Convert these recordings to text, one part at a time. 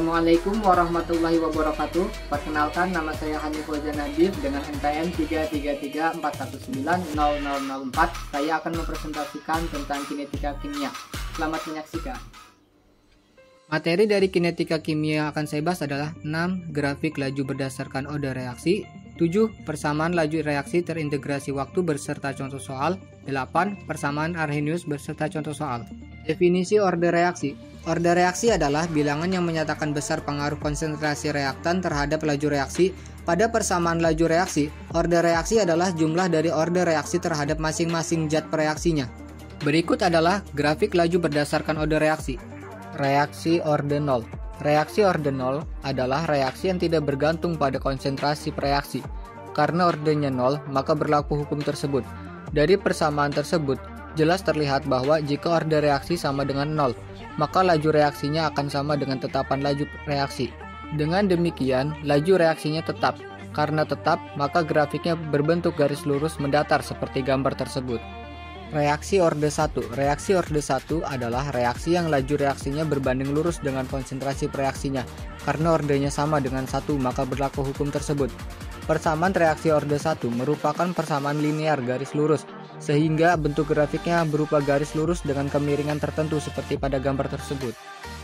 Assalamualaikum warahmatullahi wabarakatuh. Perkenalkan, nama saya Hanif Fauzan Nadif dengan NPM 33341900004. Saya akan mempresentasikan tentang kinetika kimia. Selamat menyaksikan. Materi dari kinetika kimia yang akan saya bahas adalah 6. Grafik laju berdasarkan order reaksi, 7. Persamaan laju reaksi terintegrasi waktu berserta contoh soal, 8. Persamaan Arrhenius beserta contoh soal. Definisi order reaksi. Order reaksi adalah bilangan yang menyatakan besar pengaruh konsentrasi reaktan terhadap laju reaksi. Pada persamaan laju reaksi, order reaksi adalah jumlah dari order reaksi terhadap masing-masing zat pereaksinya. Berikut adalah grafik laju berdasarkan order reaksi. Reaksi order 0. Reaksi order 0 adalah reaksi yang tidak bergantung pada konsentrasi reaksi. Karena ordernya 0, maka berlaku hukum tersebut. Dari persamaan tersebut, jelas terlihat bahwa jika order reaksi sama dengan 0, maka laju reaksinya akan sama dengan tetapan laju reaksi. Dengan demikian, laju reaksinya tetap. Karena tetap, maka grafiknya berbentuk garis lurus mendatar seperti gambar tersebut. Reaksi order 1. Reaksi order 1 adalah reaksi yang laju reaksinya berbanding lurus dengan konsentrasi reaksinya. Karena ordernya sama dengan 1, maka berlaku hukum tersebut. Persamaan reaksi order 1 merupakan persamaan linear garis lurus, sehingga bentuk grafiknya berupa garis lurus dengan kemiringan tertentu seperti pada gambar tersebut.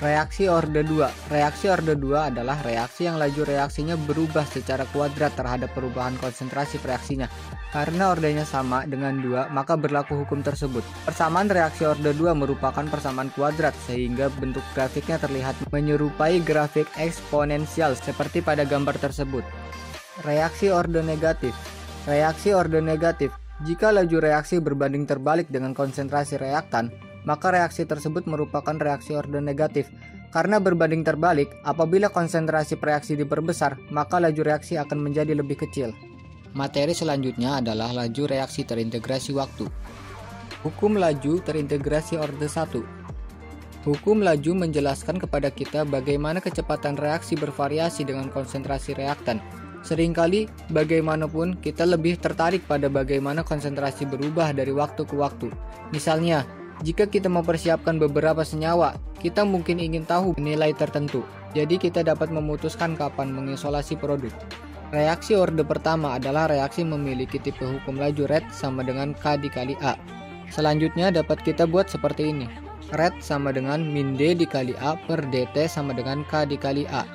Reaksi order 2. Reaksi order 2 adalah reaksi yang laju reaksinya berubah secara kuadrat terhadap perubahan konsentrasi reaksinya. Karena ordernya sama dengan 2, maka berlaku hukum tersebut. Persamaan reaksi order 2 merupakan persamaan kuadrat, sehingga bentuk grafiknya terlihat menyerupai grafik eksponensial seperti pada gambar tersebut. Reaksi order negatif. Reaksi order negatif. Jika laju reaksi berbanding terbalik dengan konsentrasi reaktan, maka reaksi tersebut merupakan reaksi order negatif. Karena berbanding terbalik, apabila konsentrasi reaksi diperbesar, maka laju reaksi akan menjadi lebih kecil. Materi selanjutnya adalah laju reaksi terintegrasi waktu. Hukum laju terintegrasi order 1. Hukum laju menjelaskan kepada kita bagaimana kecepatan reaksi bervariasi dengan konsentrasi reaktan. Seringkali, bagaimanapun, kita lebih tertarik pada bagaimana konsentrasi berubah dari waktu ke waktu. Misalnya, jika kita mempersiapkan beberapa senyawa, kita mungkin ingin tahu nilai tertentu. Jadi kita dapat memutuskan kapan mengisolasi produk. Reaksi order pertama adalah reaksi memiliki tipe hukum laju red sama dengan K dikali A. Selanjutnya dapat kita buat seperti ini. Red sama dengan min D dikali A per dt sama dengan K dikali A.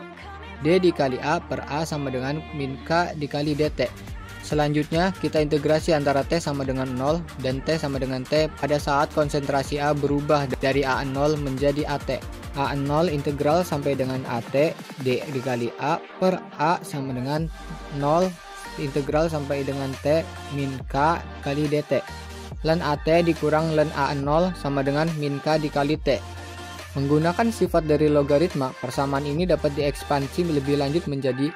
D dikali A per A sama dengan min K dikali dt. Selanjutnya kita integrasi antara T sama dengan 0 dan T sama dengan T pada saat konsentrasi A berubah dari A0 menjadi AT. A0 integral sampai dengan AT, D dikali A per A sama dengan 0 integral sampai dengan T min K kali dt. Ln AT dikurang ln A0 sama dengan min K dikali T. Menggunakan sifat dari logaritma, persamaan ini dapat diekspansi lebih lanjut menjadi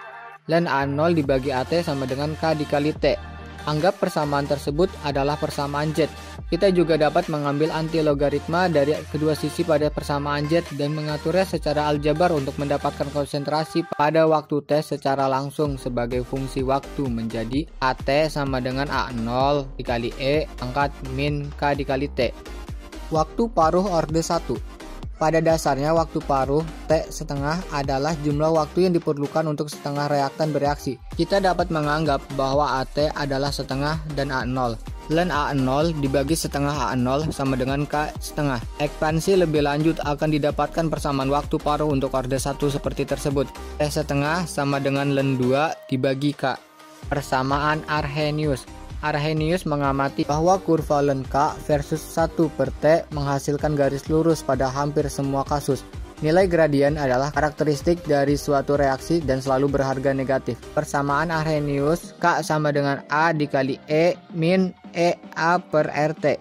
ln A0 dibagi AT sama dengan K dikali T. Anggap persamaan tersebut adalah persamaan Z. Kita juga dapat mengambil anti-logaritma dari kedua sisi pada persamaan Z dan mengaturnya secara aljabar untuk mendapatkan konsentrasi pada waktu T secara langsung sebagai fungsi waktu menjadi AT sama dengan A0 dikali E pangkat min K dikali T. Waktu paruh order 1. Pada dasarnya waktu paruh T setengah adalah jumlah waktu yang diperlukan untuk setengah reaktan bereaksi. Kita dapat menganggap bahwa AT adalah setengah dan A0. Ln A0 dibagi setengah A0 sama dengan K setengah. Ekspansi lebih lanjut akan didapatkan persamaan waktu paruh untuk order 1 seperti tersebut. T setengah sama dengan ln 2 dibagi K. Persamaan Arrhenius. Arrhenius mengamati bahwa kurva ln K versus 1 per T menghasilkan garis lurus pada hampir semua kasus. Nilai gradien adalah karakteristik dari suatu reaksi dan selalu berharga negatif. Persamaan Arrhenius K sama dengan A dikali E min E A per RT.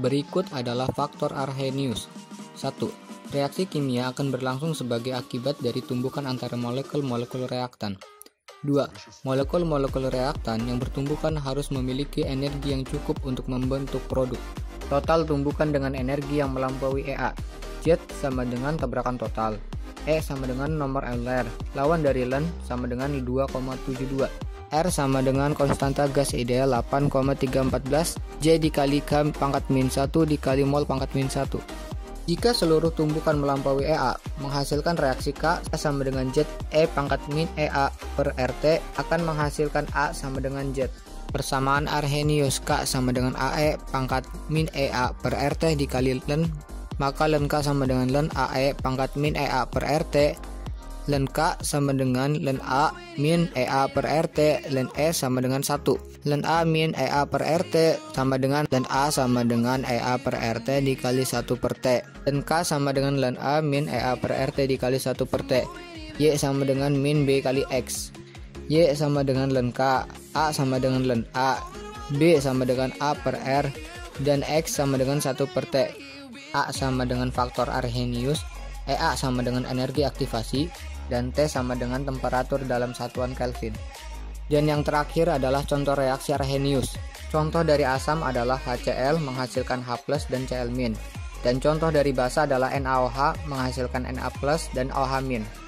Berikut adalah faktor Arrhenius. 1. Reaksi kimia akan berlangsung sebagai akibat dari tumbukan antara molekul-molekul reaktan. 2. Molekul-molekul reaktan yang bertumbukan harus memiliki energi yang cukup untuk membentuk produk. Total tumbukan dengan energi yang melampaui EA. Z sama dengan tabrakan total. E sama dengan nomor molar. Lawan dari ln sama dengan 2,72. R sama dengan konstanta gas ideal 8,314. J dikali K pangkat min 1 dikali mol pangkat min 1. Jika seluruh tumbukan melampaui EA, menghasilkan reaksi K sama dengan Z E pangkat min EA per RT akan menghasilkan A sama dengan Z. Persamaan Arrhenius K sama dengan AE pangkat min EA per RT dikali Len, maka Len K sama dengan Len AE pangkat min EA per RT. Len K sama dengan Len A min EA per RT, Len E sama dengan 1. Len A min EA per RT sama dengan Len A sama dengan EA per RT dikali 1 per T. Len K sama dengan Len A min EA per RT dikali 1 per T. Y sama dengan min B kali X. Y sama dengan Len K, A sama dengan Len A, B sama dengan A per R, dan X sama dengan 1 per T. A sama dengan faktor Arrhenius, EA sama dengan energi aktivasi, dan T sama dengan temperatur dalam satuan Kelvin. Dan yang terakhir adalah contoh reaksi Arrhenius. Contoh dari asam adalah HCl menghasilkan H+ dan Cl-. Dan contoh dari basa adalah NaOH menghasilkan Na+ dan OH-.